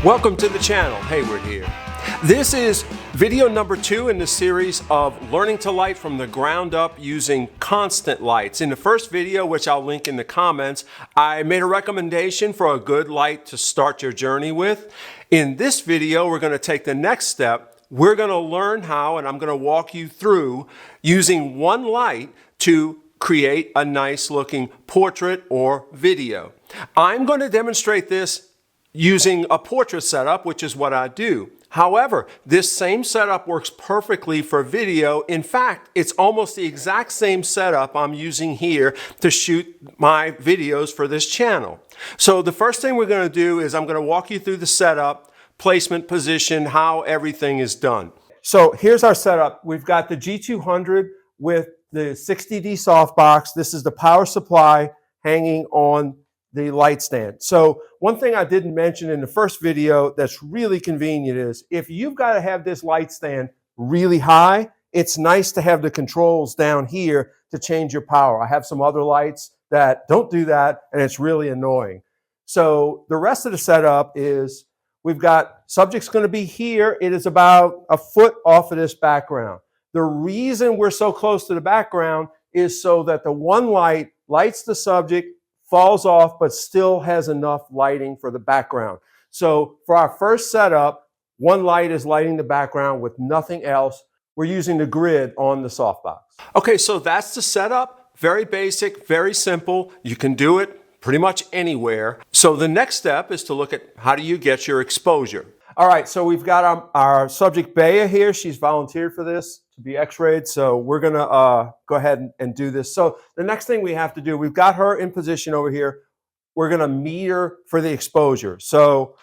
Welcome to the channel, Hayward here. This is video number 2 in the series of learning to light from the ground up using constant lights. In the first video, which I'll link in the comments, I made a recommendation for a good light to start your journey with. In this video, we're going to take the next step. We're going to learn how, and I'm going to walk you through using one light to create a nice looking portrait or video. I'm going to demonstrate this using a portrait setup, which is what I do. However, this same setup works perfectly for video. In fact, it's almost the exact same setup I'm using here to shoot my videos for this channel. So the first thing we're going to do is I'm going to walk you through the setup, placement, position, how everything is done. So here's our setup. We've got the G200 with the 60D softbox. This is the power supply hanging on the light stand. So one thing I didn't mention in the first video that's really convenient is if you've got to have this light stand really high, it's nice to have the controls down here to change your power. I have some other lights that don't do that, and it's really annoying. So the rest of the setup is we've got subject's going to be here. It is about a foot off of this background. The reason we're so close to the background is so that the one light lights the subject, falls off, but still has enough lighting for the background. So for our first setup, one light is lighting the background with nothing else. We're using the grid on the softbox. Okay, so that's the setup. Very basic, very simple. You can do it pretty much anywhere. So the next step is to look at how do you get your exposure. All right, so we've got our subject Bea here. She's volunteered for this to be x-rayed, so we're gonna go ahead and do this. So the next thing we have to do, we've got her in position over here. We're gonna meter for the exposure. So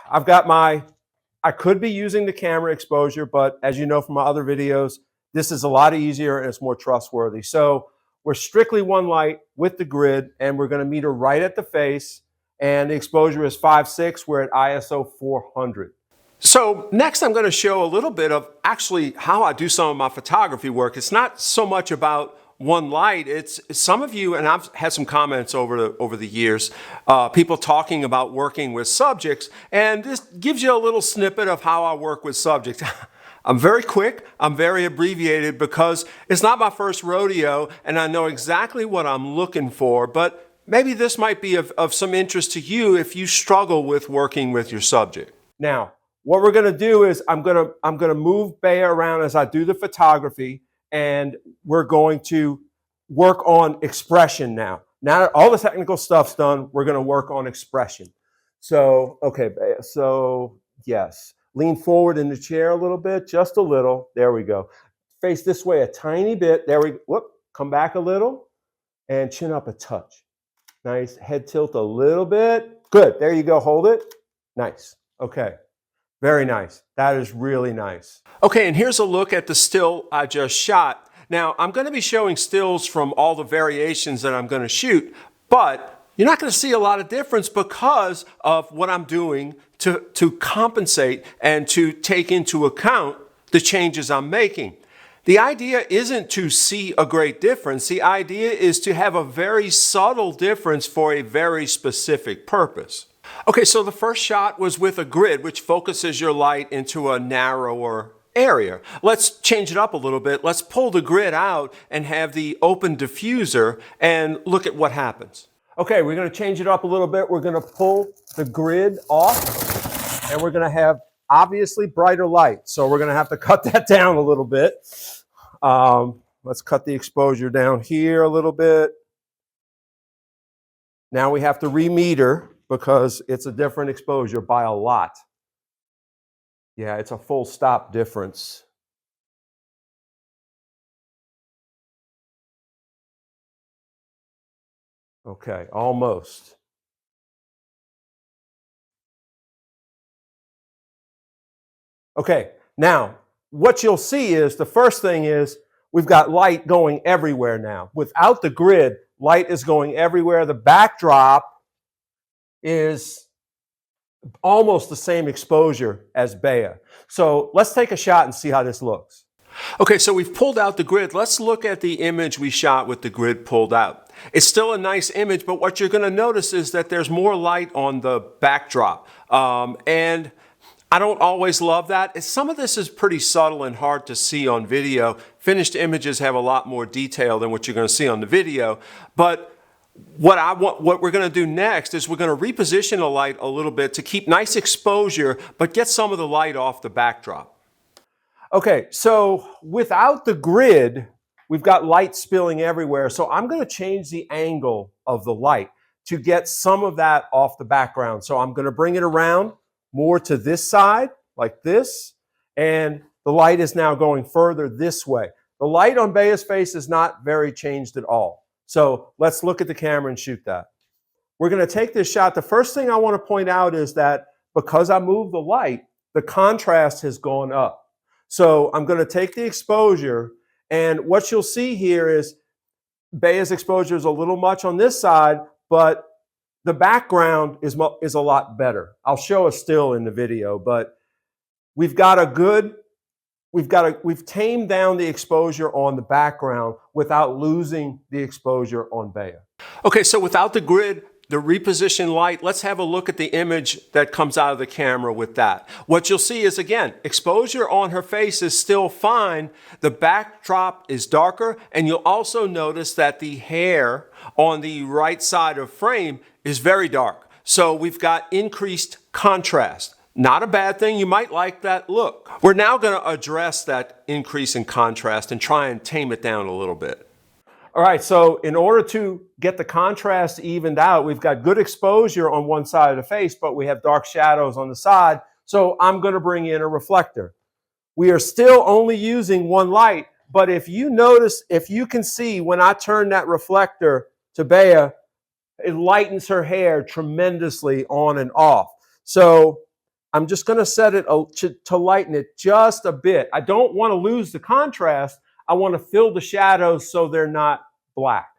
I've got I could be using the camera exposure, but as you know from my other videos, this is a lot easier and it's more trustworthy. So we're strictly one light with the grid, and we're gonna meter right at the face. And the exposure is 5.6. We're at ISO 400. So next I'm going to show a little bit of actually how I do some of my photography work. It's not so much about one light. It's some of you, and I've had some comments over the years, people talking about working with subjects, and this gives you a little snippet of how I work with subjects. I'm very quick, I'm very abbreviated because it's not my first rodeo and I know exactly what I'm looking for, but maybe this might be of some interest to you if you struggle with working with your subject. Now, what we're going to do is I'm going to move Bea around as I do the photography, and we're going to work on expression now. Now that all the technical stuff's done, we're going to work on expression. So, okay, Bea, so yes. Lean forward in the chair a little bit, just a little. There we go. Face this way a tiny bit. There we go. Whoop, come back a little and chin up a touch. Nice. Head tilt a little bit. Good. There you go. Hold it. Nice. Okay. Very nice. That is really nice. Okay, and here's a look at the still I just shot. Now, I'm going to be showing stills from all the variations that I'm going to shoot, but you're not going to see a lot of difference because of what I'm doing to compensate and to take into account the changes I'm making. The idea isn't to see a great difference. The idea is to have a very subtle difference for a very specific purpose. Okay, so the first shot was with a grid, which focuses your light into a narrower area. Let's change it up a little bit. Let's pull the grid out and have the open diffuser and look at what happens. Okay, we're going to change it up a little bit. We're going to pull the grid off, and we're going to have obviously brighter light, so we're going to have to cut that down a little bit. Let's cut the exposure down here a little bit. Now we have to remeter because it's a different exposure by a lot. Yeah, it's a full stop difference. Okay, almost. Okay, now what you'll see is the first thing is we've got light going everywhere now. Without the grid, light is going everywhere. The backdrop is almost the same exposure as Bea. So let's take a shot and see how this looks. Okay, so we've pulled out the grid. Let's look at the image we shot with the grid pulled out. It's still a nice image, but what you're going to notice is that there's more light on the backdrop. And I don't always love that. Some of this is pretty subtle and hard to see on video. Finished images have a lot more detail than what you're going to see on the video. But what we're going to do next is we're going to reposition the light a little bit to keep nice exposure, but get some of the light off the backdrop. Okay, so without the grid, we've got light spilling everywhere. So I'm going to change the angle of the light to get some of that off the background. So I'm going to bring it around more to this side, like this, and the light is now going further this way. The light on Bea's face is not very changed at all. So let's look at the camera and shoot that. We're going to take this shot. The first thing I want to point out is that because I moved the light, the contrast has gone up. So I'm going to take the exposure, and what you'll see here is Bea's exposure is a little much on this side, but the background is a lot better. I'll show a still in the video, but we've tamed down the exposure on the background without losing the exposure on Bea. Okay, so without the grid, the repositioned light, let's have a look at the image that comes out of the camera with that. What you'll see is, again, exposure on her face is still fine. The backdrop is darker, and you'll also notice that the hair on the right side of frame is very dark. So we've got increased contrast. Not a bad thing. You might like that look. We're now going to address that increase in contrast and try and tame it down a little bit. All right, so in order to get the contrast evened out, we've got good exposure on one side of the face, but we have dark shadows on the side. So I'm going to bring in a reflector. We are still only using one light, but if you notice, if you can see when I turn that reflector to Bea, it lightens her hair tremendously on and off. So I'm just going to set it to lighten it just a bit. I don't want to lose the contrast. I want to fill the shadows so they're not black.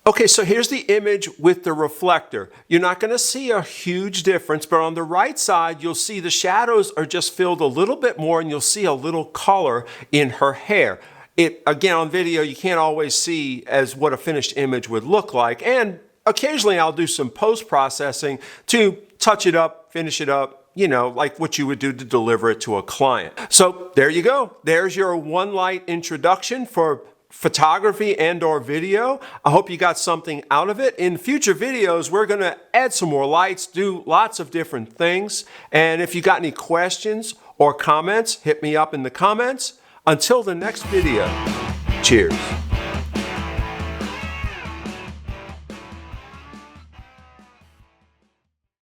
Okay, so here's the image with the reflector. You're not going to see a huge difference, but on the right side, you'll see the shadows are just filled a little bit more, and you'll see a little color in her hair. Again, on video, you can't always see as what a finished image would look like, and occasionally I'll do some post-processing to touch it up, finish it up, you know, like what you would do to deliver it to a client. So there you go. There's your one light introduction for photography and or video. I hope you got something out of it. In future videos, we're going to add some more lights, do lots of different things. And if you got any questions or comments, hit me up in the comments. Until the next video, cheers.